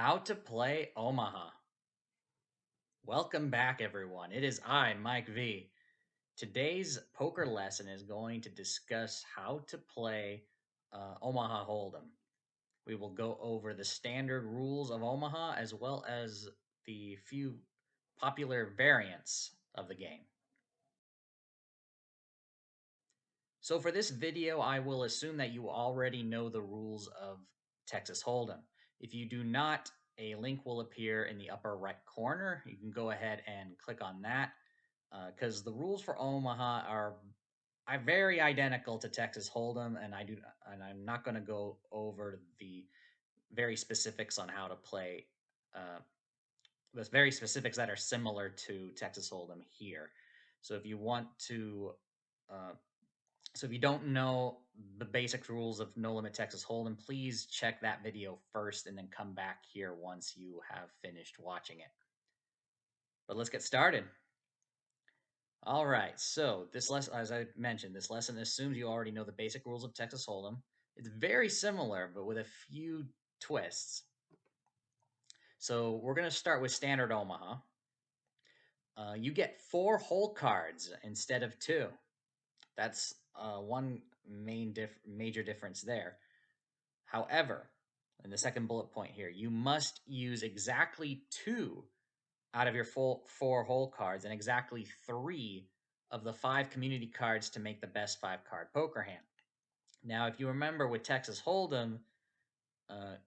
How to play Omaha. Welcome back, everyone. It is I, Mike V. Today's poker lesson is going to discuss how to play Omaha Hold'em. We will go over the standard rules of Omaha as well as the few popular variants of the game. So for this video, I will assume that you already know the rules of Texas Hold'em. If you do not, a link will appear in the upper right corner. You can go ahead and click on that because the rules for Omaha are very identical to Texas Hold'em, and I'm not going to go over the very specifics on how to play uh, the very specifics that are similar to Texas Hold'em here. So if you want to uh, so if you don't know the basic rules of No Limit Texas Hold'em, please check that video first and then come back here once you have finished watching it. But let's get started. All right, so this lesson, as I mentioned, this lesson assumes you already know the basic rules of Texas Hold'em. It's very similar, but with a few twists. So we're going to start with Standard Omaha. You get 4 hole cards instead of 2. That's one major difference there. However, in the second bullet point here, you must use exactly 2 out of your full 4 hole cards and exactly 3 of the 5 community cards to make the best 5-card poker hand. Now, if you remember with Texas Hold'em,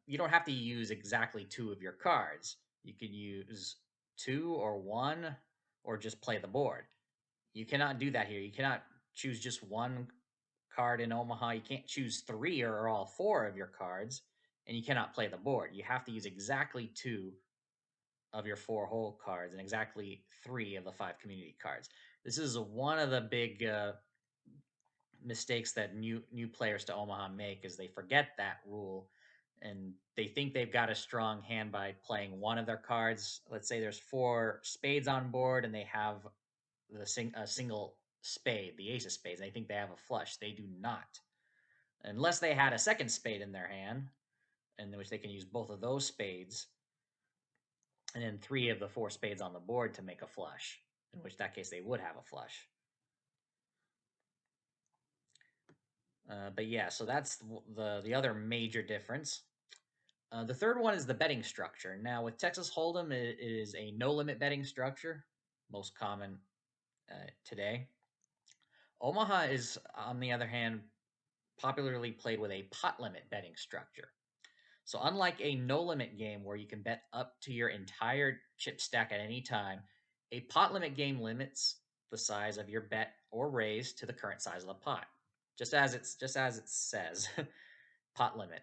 you don't have to use exactly 2 of your cards. You could use 2 or 1 or just play the board. You cannot do that here. You cannot choose just 1 card in Omaha. You can't choose 3 or all 4 of your cards, and you cannot play the board. You have to use exactly 2 of your 4 hole cards and exactly 3 of the 5 community cards. This is one of the big mistakes that new players to Omaha make is they forget that rule and they think they've got a strong hand by playing one of their cards. Let's say there's 4 spades on board and they have a single spade, the ace of spades. They think they have a flush. They do not, unless they had a second spade in their hand, in which they can use both of those spades, and then 3 of the 4 spades on the board to make a flush. In which that case they would have a flush. But yeah, so that's the other major difference. The third one is the betting structure. Now, with Texas Hold'em, it is a no-limit betting structure, most common today. Omaha is, on the other hand, popularly played with a pot limit betting structure. So unlike a no-limit game where you can bet up to your entire chip stack at any time, a pot limit game limits the size of your bet or raise to the current size of the pot. Just as it says, pot limit.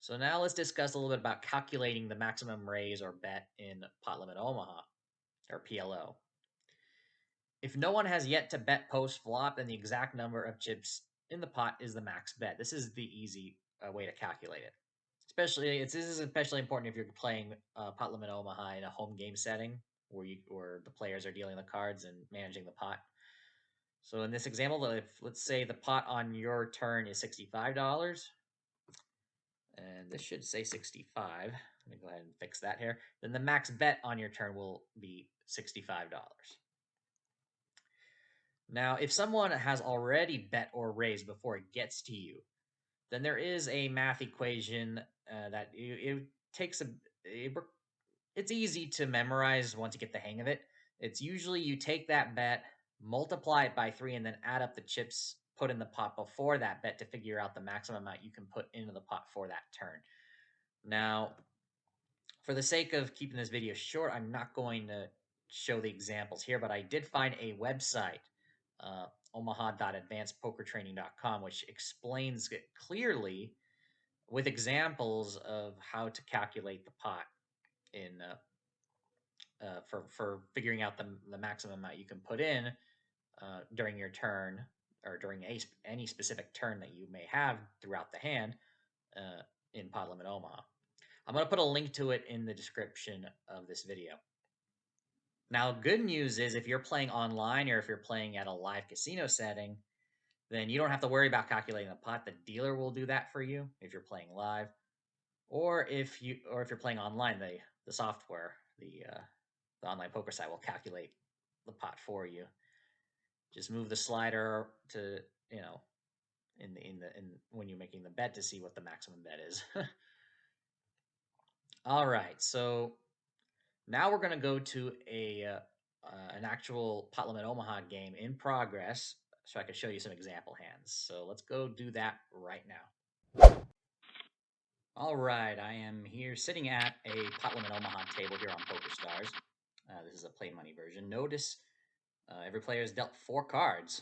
So now let's discuss a little bit about calculating the maximum raise or bet in Pot Limit Omaha, or PLO. If no one has yet to bet post flop, then the exact number of chips in the pot is the max bet. This is the easy way to calculate it. This is especially important if you're playing Pot Limit Omaha in a home game setting where the players are dealing the cards and managing the pot. So in this example, if let's say the pot on your turn is $65, and this should say 65. Let me go ahead and fix that here. Then the max bet on your turn will be $65. Now, if someone has already bet or raised before it gets to you, then there is a math equation that it takes it's easy to memorize once you get the hang of it. It's usually you take that bet, multiply it by 3, and then add up the chips put in the pot before that bet to figure out the maximum amount you can put into the pot for that turn. Now, for the sake of keeping this video short, I'm not going to show the examples here, but I did find a website, omaha.advancedpokertraining.com, which explains it clearly with examples of how to calculate the pot in for figuring out the maximum amount you can put in during your turn or during any specific turn that you may have throughout the hand in Pot Limit Omaha. I'm going to put a link to it in the description of this video. Now, good news is if you're playing online or if you're playing at a live casino setting, then you don't have to worry about calculating the pot. The dealer will do that for you if you're playing live. Or if you're playing online, the software, the online poker site will calculate the pot for you. Just move the slider to, you know, in when you're making the bet to see what the maximum bet is. All right, so now we're gonna go to an actual Pot Limit Omaha game in progress, so I can show you some example hands. So let's go do that right now. All right, I am here sitting at a Pot Limit Omaha table here on PokerStars. This is a play money version. Notice every player has dealt 4 cards.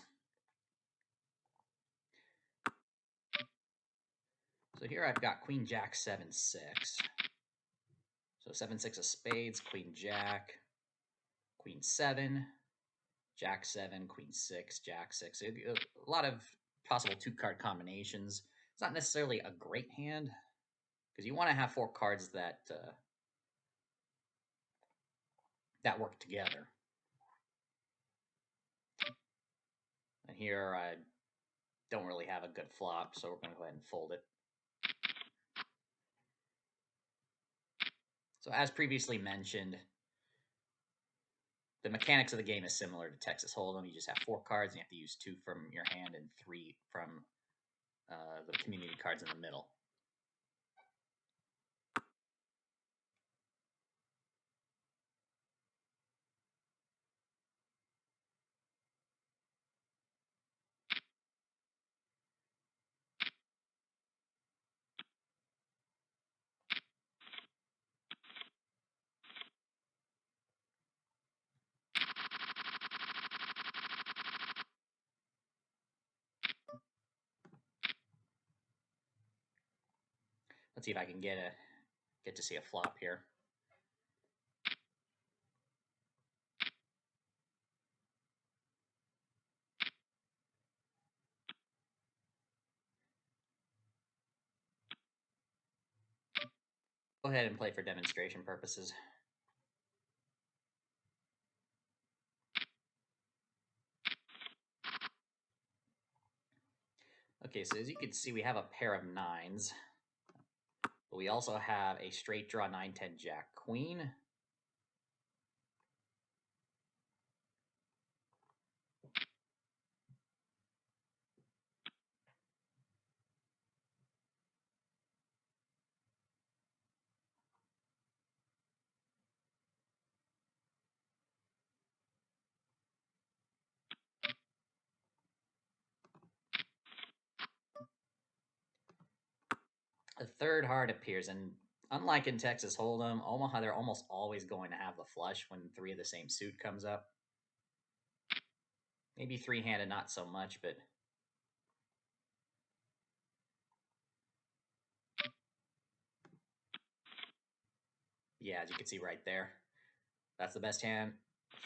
So here I've got Queen Jack 7-6. So 7-6 of spades, Queen Jack, Queen 7, Jack 7, Queen 6, Jack 6. A lot of possible 2-card combinations. It's not necessarily a great hand because you want to have 4 cards that work together. And here I don't really have a good flop, so we're going to go ahead and fold it. So as previously mentioned, the mechanics of the game is similar to Texas Hold'em. You just have 4 cards, and you have to use 2 from your hand and 3 from the community cards in the middle. Let's see if I can get to see a flop here. Go ahead and play for demonstration purposes. Okay, so as you can see, we have a pair of 9s. But we also have a straight draw 9-10 Jack Queen. A third heart appears, and unlike in Texas Hold'em, Omaha, they're almost always going to have the flush when 3 of the same suit comes up. Maybe 3-handed, not so much, but yeah, as you can see right there, that's the best hand,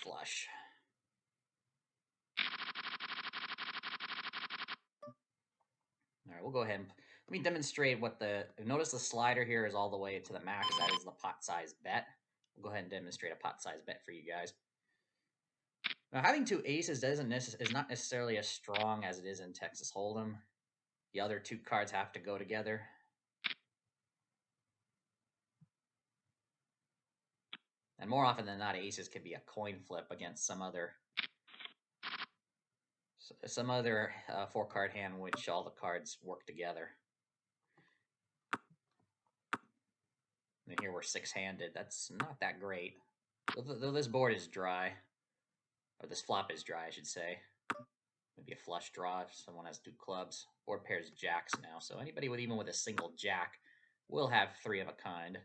flush. All right, we'll go ahead and let me demonstrate what notice the slider here is all the way to the max. That is the pot size bet. We'll go ahead and demonstrate a pot size bet for you guys. Now, having 2 aces is not necessarily as strong as it is in Texas Hold'em. The other 2 cards have to go together. And more often than not, aces can be a coin flip against some other 4-card hand in which all the cards work together. And here we're 6-handed. That's not that great. Though this board is dry, or this flop is dry, I should say. Maybe a flush draw if someone has 2 clubs. Board pairs jacks now, so anybody even with a single jack will have 3 of a kind.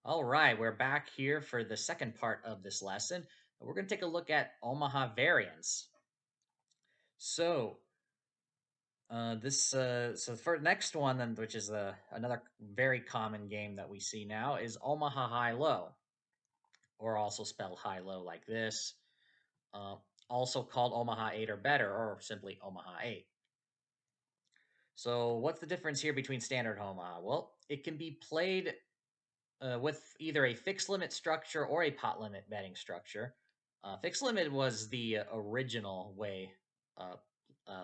All right, we're back here for the second part of this lesson. We're going to take a look at Omaha variants. So, so for next one, then, which is another very common game that we see now, is Omaha High Low, or also spelled high low like this. Also called Omaha 8 or better, or simply Omaha 8. So, what's the difference here between standard Omaha? Well, it can be played with either a fixed limit structure or a pot limit betting structure. Fixed limit was the original way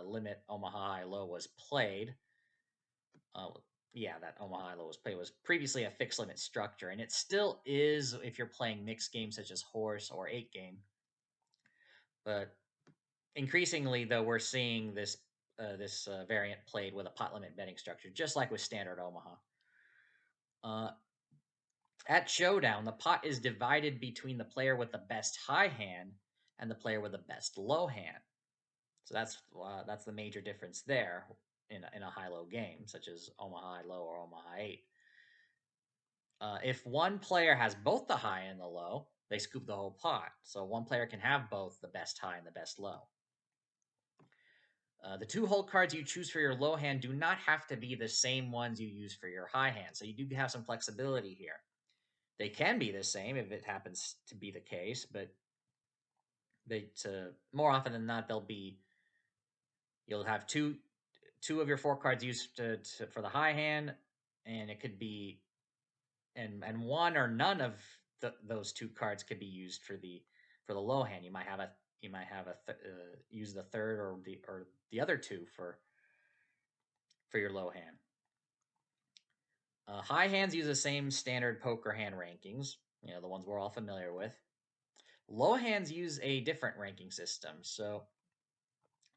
limit Omaha High Low was played. Yeah, that Omaha High Low was played was previously a fixed limit structure, and it still is if you're playing mixed games such as horse or 8 game. But increasingly, though, we're seeing this variant played with a pot limit betting structure, just like with standard Omaha. At Showdown, the pot is divided between the player with the best high hand and the player with the best low hand. So that's the major difference there in a high-low game, such as Omaha High Low or Omaha 8. If one player has both the high and the low, they scoop the whole pot. So one player can have both the best high and the best low. The 2 hold cards you choose for your low hand do not have to be the same ones you use for your high hand. So you do have some flexibility here. They can be the same if it happens to be the case, but more often than not, you'll have two of your 4 cards used for the high hand, and it could be and one or none of those 2 cards could be used for the low hand. You might have use the third or the other 2 for your low hand. High hands use the same standard poker hand rankings, the ones we're all familiar with. Low hands use a different ranking system. So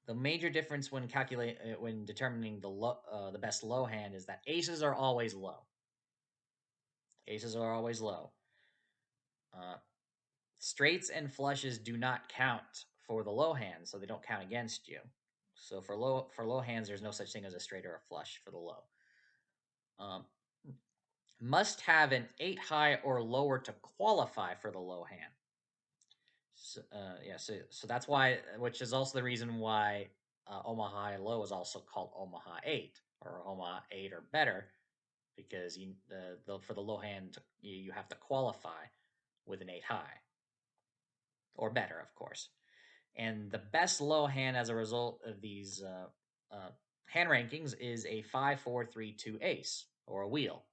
the major difference when determining the best low hand is that aces are always low. Aces are always low. Straights and flushes do not count for the low hand, so they don't count against you. So for low hands, there's no such thing as a straight or a flush for the low. Must have an 8 high or lower to qualify for the low hand. So that's why, which is also the reason why Omaha High Low is also called Omaha 8 or Omaha 8 or better, because for the low hand you have to qualify with an 8 high or better, of course. And the best low hand as a result of these hand rankings is a 5-4-3-2 ace or a wheel.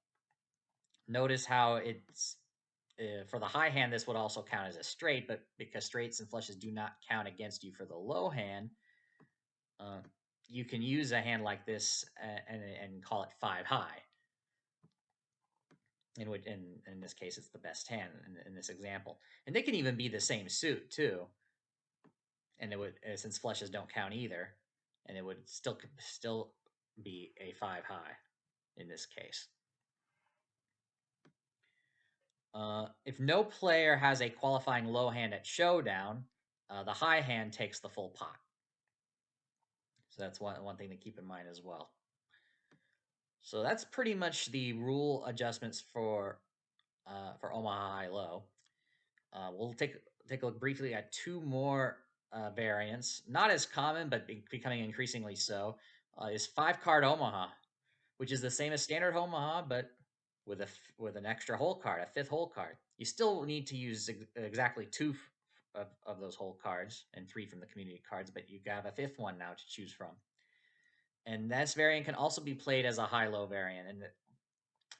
Notice how it's for the high hand, this would also count as a straight, but because straights and flushes do not count against you for the low hand, you can use a hand like this and call it 5 high. In this case, it's the best hand in this example, and they can even be the same suit too. And it would, since flushes don't count either, and it would still be a 5 high in this case. If no player has a qualifying low hand at Showdown, the high hand takes the full pot. So that's one thing to keep in mind as well. So that's pretty much the rule adjustments for Omaha High Low. We'll take a look briefly at 2 more variants, not as common but becoming increasingly so. Is 5-card Omaha, which is the same as standard Omaha, but with an extra hole card, a 5th hole card. You still need to use exactly 2 of those hole cards and 3 from the community cards, but you have a 5th one now to choose from. And this variant can also be played as a high-low variant, and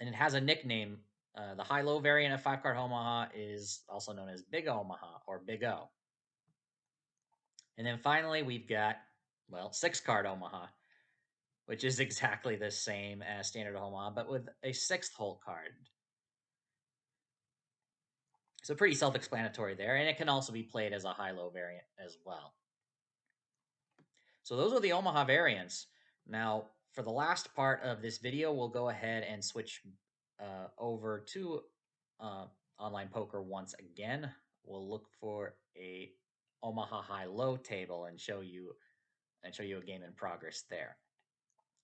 it has a nickname. The high-low variant of 5-card Omaha is also known as Big Omaha or Big O. And then finally, we've got 6-card Omaha, which is exactly the same as standard Omaha, but with a 6th hole card. So pretty self-explanatory there, and it can also be played as a high-low variant as well. So those are the Omaha variants. Now, for the last part of this video, we'll go ahead and switch over to online poker once again. We'll look for a Omaha High-Low table and show you a game in progress there.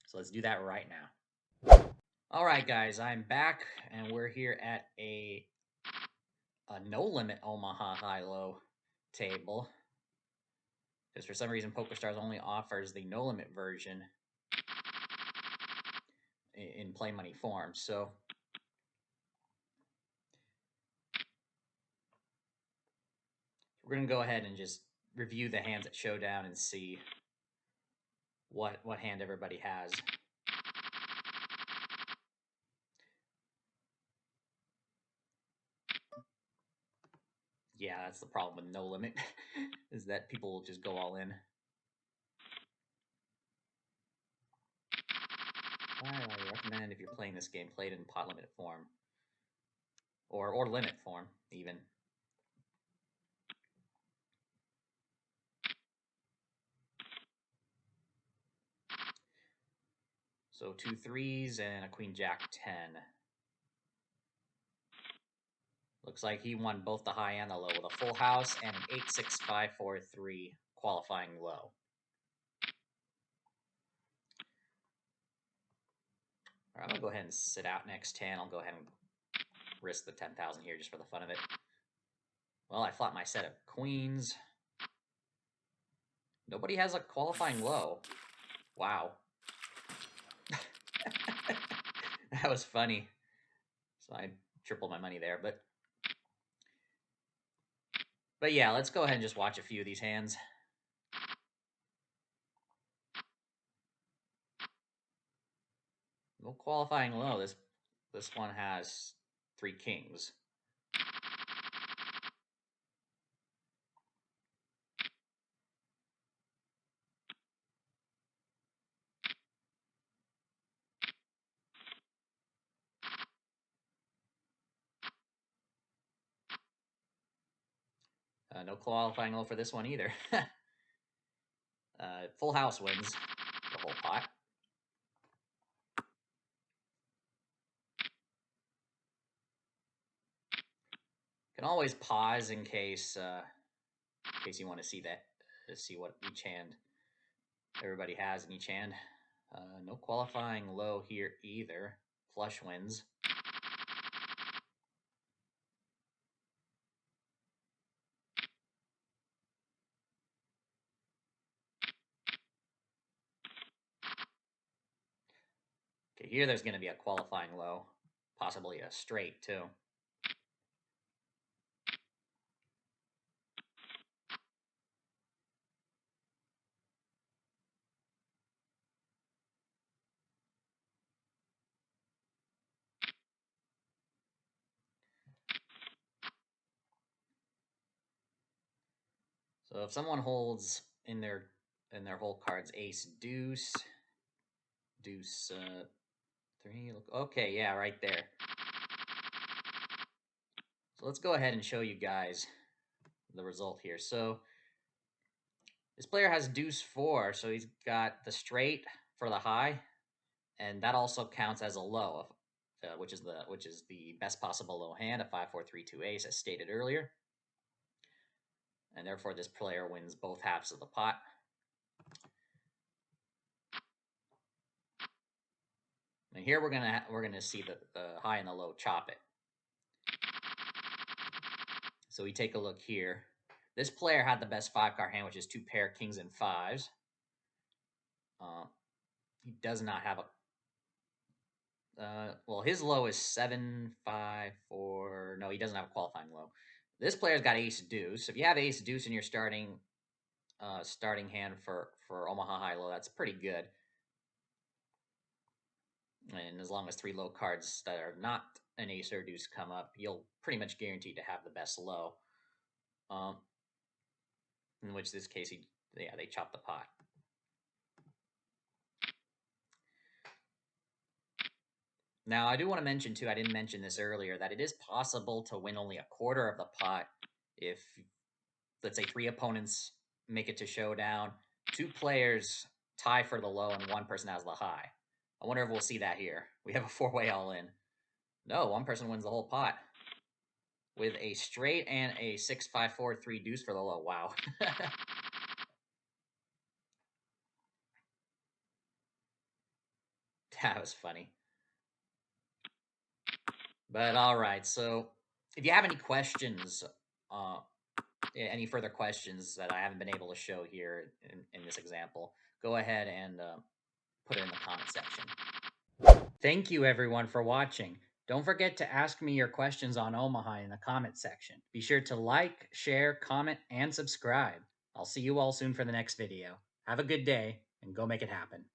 So let's do that right now. All right, guys, I'm back, and we're here at a no-limit Omaha High-Low table, because for some reason PokerStars only offers the no-limit version in play money form. So we're going to go ahead and just review the hands at Showdown and see what hand everybody has. Yeah, that's the problem with no limit, is that people will just go all in. I recommend if you're playing this game, play it in pot limit form. Or limit form, even. So 2 3s and a queen jack 10. Looks like he won both the high and the low with a full house and an 8 6 5 4 3 qualifying low. All right, I'm gonna go ahead and sit out next hand. I'll go ahead and risk the 10,000 here just for the fun of it. Well, I flopped my set of queens. Nobody has a qualifying low. Wow. That was funny. So I tripled my money there, but yeah, let's go ahead and just watch a few of these hands. No qualifying low. This one has 3 kings. No qualifying low for this one either. Full house wins the whole pot. Can always pause in case you want to see what each hand everybody has in each hand. No qualifying low here either. Flush wins. Okay, here there's going to be a qualifying low, possibly a straight too. So if someone holds in their whole cards ace deuce, deuce 3, okay, yeah, right there. So let's go ahead and show you guys the result here. So this player has deuce 4, so he's got the straight for the high, and that also counts as a low, which is the best possible low hand, a 5 4 3 2 ace, as stated earlier. And therefore, this player wins both halves of the pot. And here we're gonna see the high and the low chop it. So we take a look here. This player had the best 5-card hand, which is 2 pair kings and 5s. He does not have a. Well, his low is 7 5 4. No, he doesn't have a qualifying low. This player's got ace deuce. If you have ace deuce in your starting hand for Omaha Hi low, that's pretty good. And as long as 3 low cards that are not an ace or deuce come up, you'll pretty much guaranteed to have the best low. In which this case, they chop the pot. Now, I do want to mention, too, I didn't mention this earlier, that it is possible to win only a quarter of the pot if, let's say, 3 opponents make it to showdown, 2 players tie for the low, and 1 person has the high. I wonder if we'll see that here. We have a 4-way all-in. No, 1 person wins the whole pot with a straight and a 6 5 4 3 deuce for the low. Wow. That was funny. But all right, so if you have any questions, any further questions that I haven't been able to show here in this example, go ahead and put it in the comment section. Thank you, everyone, for watching. Don't forget to ask me your questions on Omaha in the comment section. Be sure to like, share, comment, and subscribe. I'll see you all soon for the next video. Have a good day, and go make it happen.